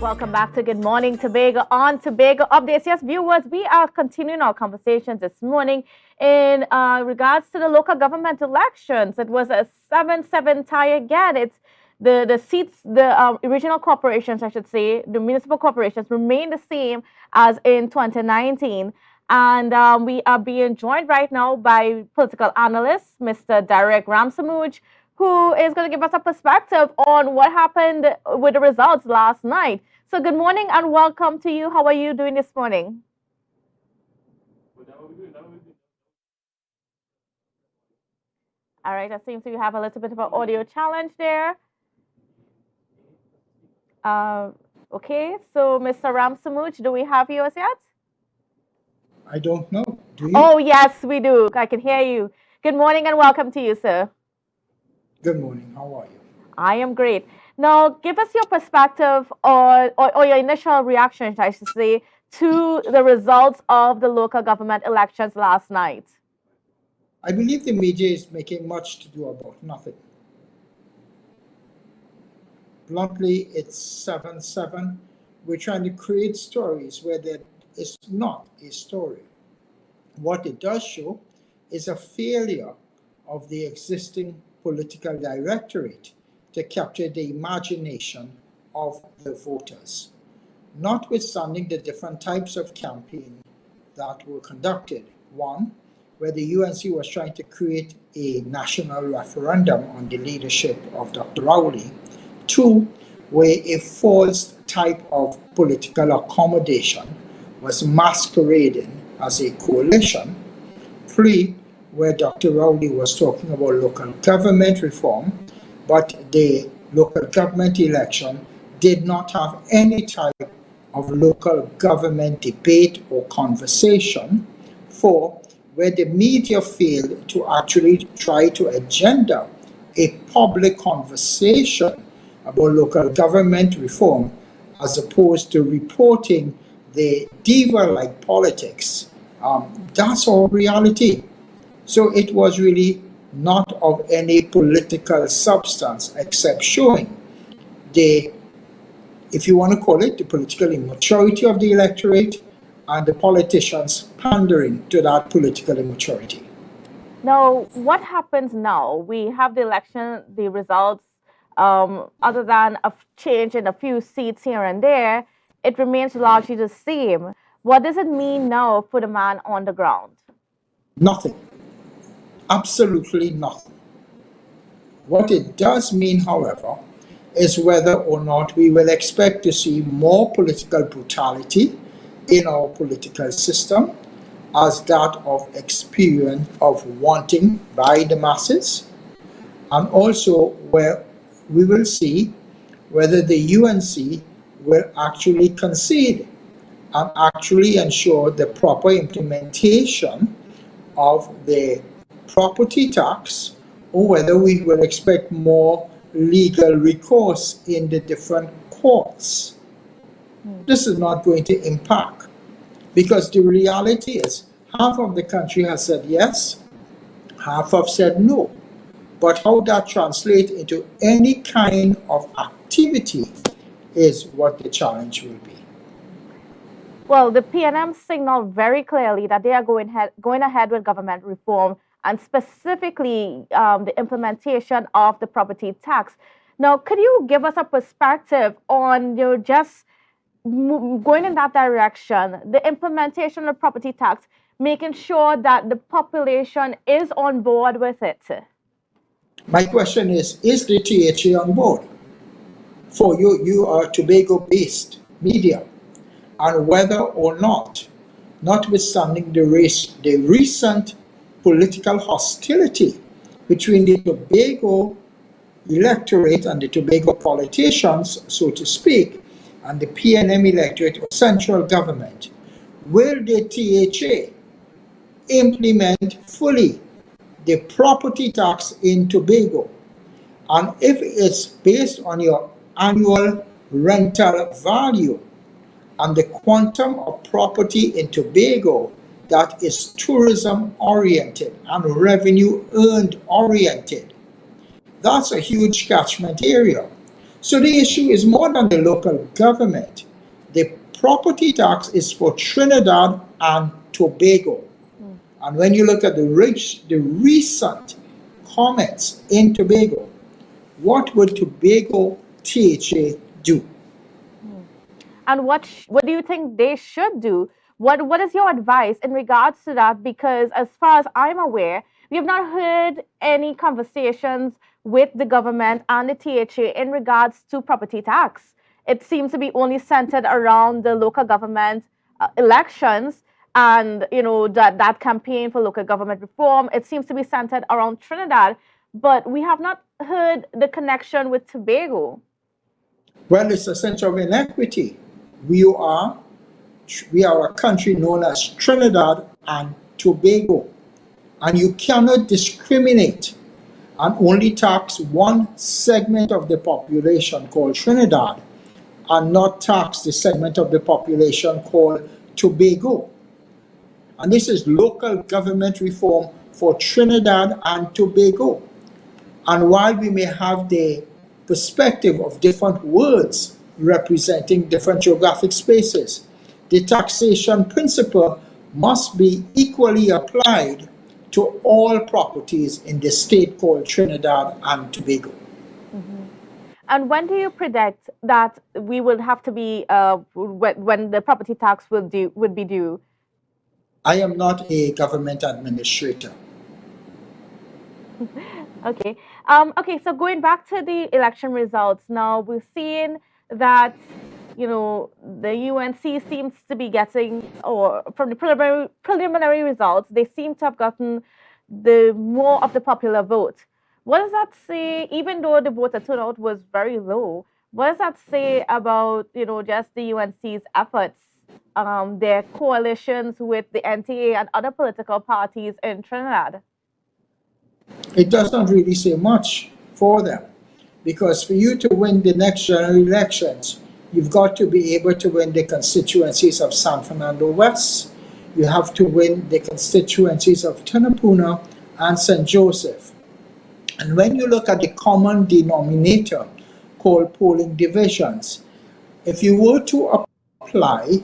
Welcome back to Good Morning Tobago on Tobago Updates. Yes, viewers, we are continuing our conversations this morning in regards to the local government elections. It was a 7-7 tie again. It's the seats, the regional corporations, I should say, the municipal corporations remain the same as in 2019. And we are being joined right now by political analyst, Mr. Ramsamooj, who is going to give us a perspective on what happened with the results last night. So good morning and welcome to you. How are you doing this morning? All right, it seems we have a little bit of an audio challenge there. Uh, okay, so Mr. Ramsamooj, do we have yours yet? I don't know. Do you? Oh, yes, we do. I can hear you. Good morning and welcome to you, sir. Good morning. How are you? I am great. Now, give us your perspective or your initial reactions, I should say, to the results of the local government elections last night. I believe the media is making much to do about nothing. Bluntly, it's 7-7. We're trying to create stories where there is not a story. What it does show is a failure of the existing political directorate to capture the imagination of the voters, notwithstanding the different types of campaign that were conducted. One, where the UNC was trying to create a national referendum on the leadership of Dr. Rowley. Two, where a false type of political accommodation was masquerading as a coalition. Three, where Dr. Rowley was talking about local government reform, but the local government election did not have any type of local government debate or conversation. Four, where the media failed to actually try to agenda a public conversation about local government reform as opposed to reporting the diva-like politics. That's all reality. So it was really not of any political substance except showing the, if you want to call it, the political immaturity of the electorate and the politicians pandering to that political immaturity. Now, what happens now? We have the election, the results, other than a change in a few seats here and there, it remains largely the same. What does it mean now for the man on the ground? Nothing. Absolutely nothing. What it does mean, however, is whether or not we will expect to see more political brutality in our political system as that of experience of wanting by the masses, and also where we will see whether the UNC will actually concede and actually ensure the proper implementation of the property tax, or whether we will expect more legal recourse in the different courts. This is not going to impact, because the reality is half of the country has said yes, half have said no. But how that translates into any kind of activity is what the challenge will be. Well, the PNM signaled very clearly that they are going ahead with government reform and specifically the implementation of the property tax. Now, could you give us a perspective on just going in that direction, the implementation of property tax, making sure that the population is on board with it? My question is the THA on board? For you, you are Tobago-based media, and whether or not, notwithstanding the recent political hostility between the Tobago electorate and the Tobago politicians, so to speak, and the PNM electorate or central government, will the THA implement fully the property tax in Tobago? And if it's based on your annual rental value and the quantum of property in Tobago that is tourism oriented and revenue earned oriented, that's a huge catchment area. So the issue is more than the local government. The property tax is for Trinidad and Tobago. Mm. And when you look at the recent comments in Tobago, what would Tobago THA do? Mm. And what do you think they should do? What is your advice in regards to that? Because as far as I'm aware, we have not heard any conversations with the government and the THA in regards to property tax. It seems to be only centered around the local government elections and that campaign for local government reform. It seems to be centered around Trinidad, but we have not heard the connection with Tobago. Well, it's a center of inequity. We are we are a country known as Trinidad and Tobago, and you cannot discriminate and only tax one segment of the population called Trinidad and not tax the segment of the population called Tobago. And this is local government reform for Trinidad and Tobago. And while we may have the perspective of different words representing different geographic spaces, the taxation principle must be equally applied to all properties in the state called Trinidad and Tobago. Mm-hmm. And when do you predict that we will have to be when the property tax would be due? I am not a government administrator. Okay. Okay. So going back to the election results now, we've seen that the UNC seems to be getting, or from the preliminary results, they seem to have gotten the more of the popular vote. What does that say? Even though the voter turnout was very low, what does that say about just the UNC's efforts, their coalitions with the NTA and other political parties in Trinidad? It does not really say much for them because for you to win the next general elections, you've got to be able to win the constituencies of San Fernando West. You have to win the constituencies of Tanapuna and St. Joseph. And when you look at the common denominator called polling divisions, if you were to apply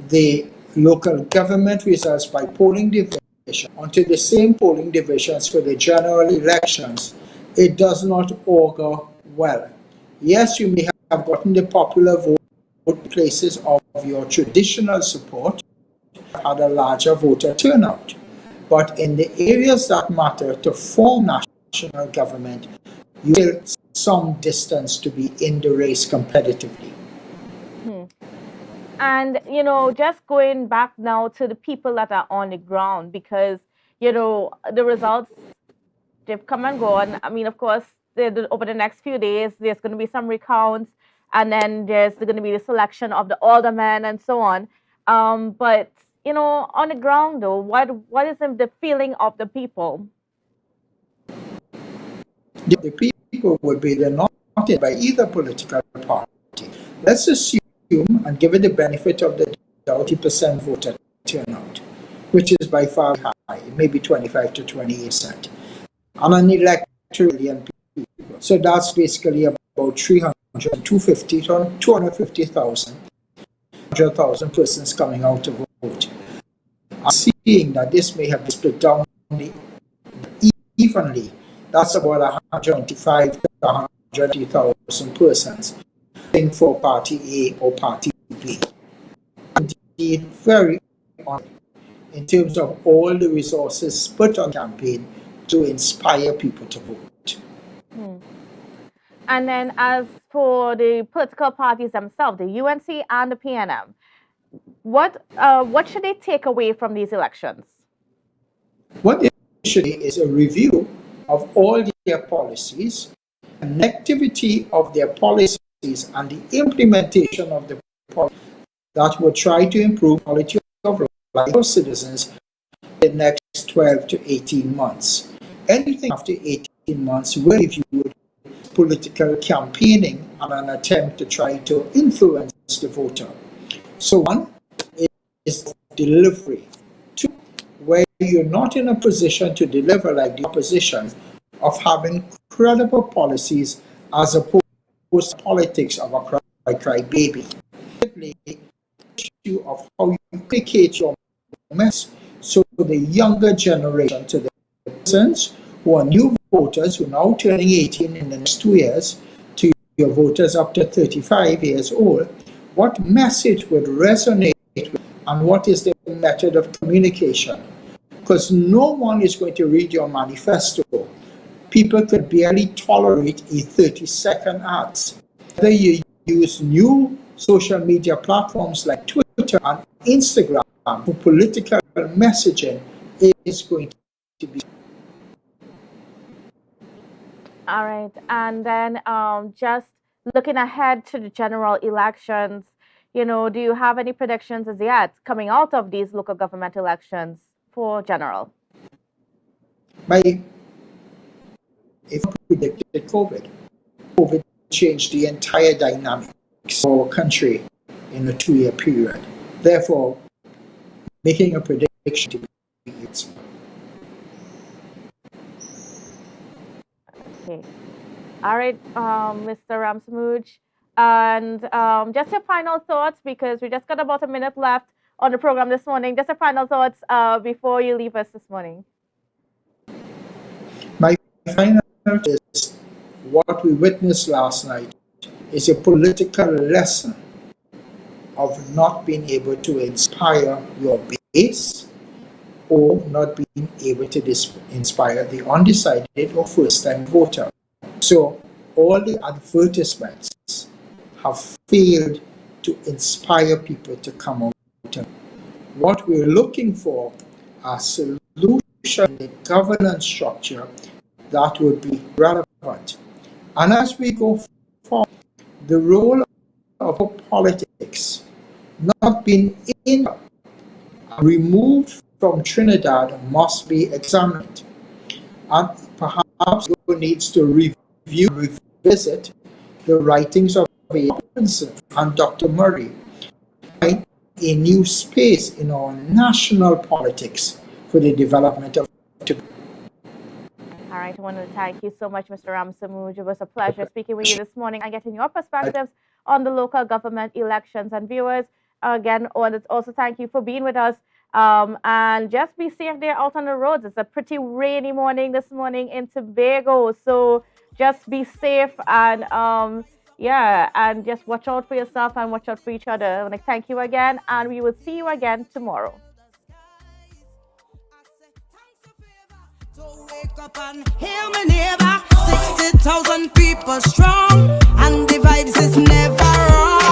the local government results by polling division onto the same polling divisions for the general elections, it does not augur well. Yes, you may have gotten the popular vote places of your traditional support, had a larger voter turnout. But in the areas that matter to form national government, you still some distance to be in the race competitively. Hmm. And, just going back now to the people that are on the ground, because, the results, they've come and gone. I mean, of course, over the next few days, there's going to be some recounts, and then there's going to be the selection of the aldermen and so on. But, on the ground, though, what is the feeling of the people? The people would be not by either political party. Let's assume and give it the benefit of the doubt 30% voter turnout, which is by far high, maybe 25 to 28%. And an electoral million people. So that's basically about 300, 250, 250,000, 100,000 persons coming out to vote. I'm seeing that this may have been split down evenly. That's about 125 to 150,000 persons for Party A or Party B. Indeed, very on in terms of all the resources put on campaign to inspire people to vote. Hmm. And then as for the political parties themselves, the UNC and the PNM, what should they take away from these elections? What they should do is a review of all their policies, connectivity of their policies, and the implementation of the policies that will try to improve quality of life of citizens in the next 12 to 18 months. Anything after 18 months will be viewed as political campaigning and an attempt to try to influence the voter. So one is delivery. Two, where you're not in a position to deliver like the opposition, of having credible policies as opposed politics of a cry baby. The issue of how you communicate your message so the younger generation, to the persons who are new voters who are now turning 18 in the next 2 years, to your voters up to 35 years old, what message would resonate with, and what is the method of communication? Because no one is going to read your manifesto. People could barely tolerate a 30-second ads. Whether you use new social media platforms like Twitter and Instagram for political messaging is going to be. All right. And then just looking ahead to the general elections, do you have any predictions as yet coming out of these local government elections for general? If I predicted COVID changed the entire dynamics of our country in a 2-year period. Therefore, making a prediction to be Okay. All right, Mr. Ramsamooj. And just your final thoughts, because we just got about a minute left on the program this morning. Just your final thoughts before you leave us this morning. My final thought is what we witnessed last night is a political lesson of not being able to inspire your base or not being able to inspire the undecided or first-time voter. So all the advertisements have failed to inspire people to come out. What we're looking for are solutions in the governance structure that would be relevant. And as we go forward, the role of politics not being in removed from Trinidad must be examined. And perhaps it needs to revisit the writings of A. Robinson and Dr. Murray, find a new space in our national politics for the development of Tobago. All right, I want to thank you so much, Mr. Ramsamooj. It was a pleasure speaking with you this morning and getting your perspectives on the local government elections. And viewers, again, I want to also thank you for being with us. And just be safe there out on the roads. It's a pretty rainy morning this morning in Tobago. So just be safe and and just watch out for yourself and watch out for each other. I want to thank you again, and we will see you again tomorrow. So wake up and hear me neighbor, 60,000 people strong, and the vibes is never